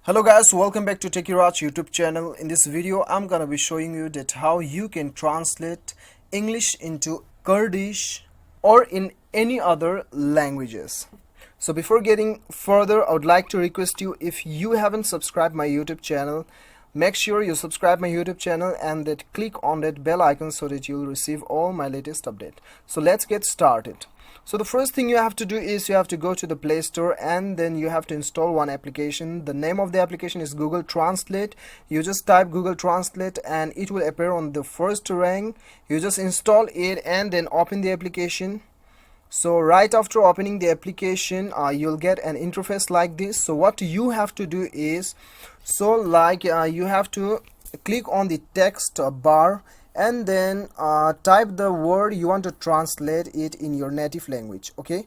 Hello guys, welcome back to Techiraj YouTube channel. In this video I'm gonna be showing you that how you can translate English into Kurdish or in any other languages. So before getting further, I would like to request you, if you haven't subscribed my YouTube channel, make sure you subscribe my YouTube channel and that click on that bell icon so that you'll receive all my latest update. So let's get started. So the first thing you have to do is you have to go to the Play Store and then you have to install one application. The name of the application is Google Translate. You just type Google Translate and it will appear on the first rank. You just install it and then open the application. So right after opening the application, you'll get an interface like this. So what you have to do is, you have to click on the text bar and then type the word you want to translate it in your native language. Okay,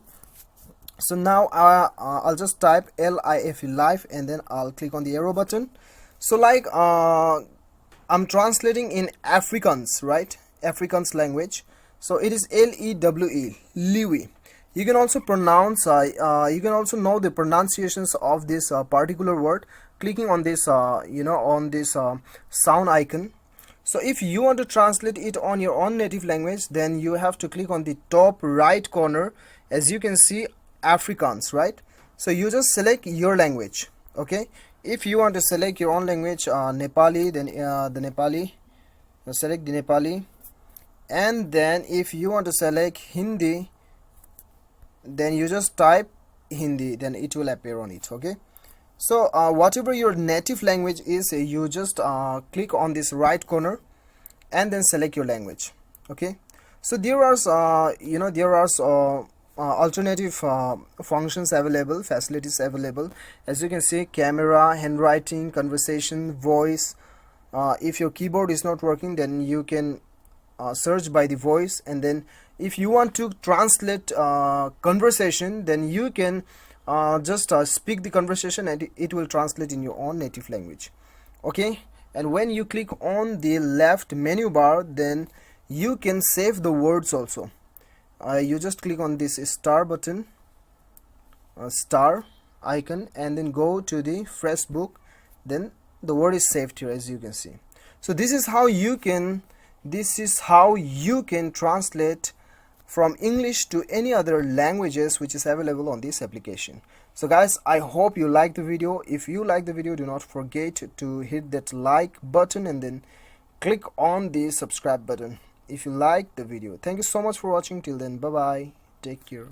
so now I'll just type LIFE, life, and then I'll click on the arrow button. So I'm translating in Afrikaans, right? Afrikaans language. So it is LEWE, Liwi. You can also pronounce you can also know the pronunciations of this particular word clicking on this on this sound icon. So if you want to translate it on your own native language, then you have to click on the top right corner. As you can see, Afrikaans, right? So you just select your language. Okay, if you want to select your own language, Nepali, then the Nepali, select the Nepali. And then if you want to select Hindi, then you just type Hindi, then it will appear on it. Okay, so whatever your native language is, you just click on this right corner and then select your language. Okay, so there are alternative functions available, facilities available. As you can see, camera, handwriting, conversation, voice. If your keyboard is not working, then you can search by the voice, and then if you want to translate conversation, then you can just speak the conversation and it will translate in your own native language. Okay, and when you click on the left menu bar, then you can save the words also. You just click on this star button, star icon, and then go to the fresh book, then the word is saved here, as you can see. So this is how you can translate from English to any other languages which is available on this application. So guys, I hope you like the video. If you like the video, do not forget to hit that like button and then click on the subscribe button if you like the video. Thank you so much for watching. Till then, bye bye, take care.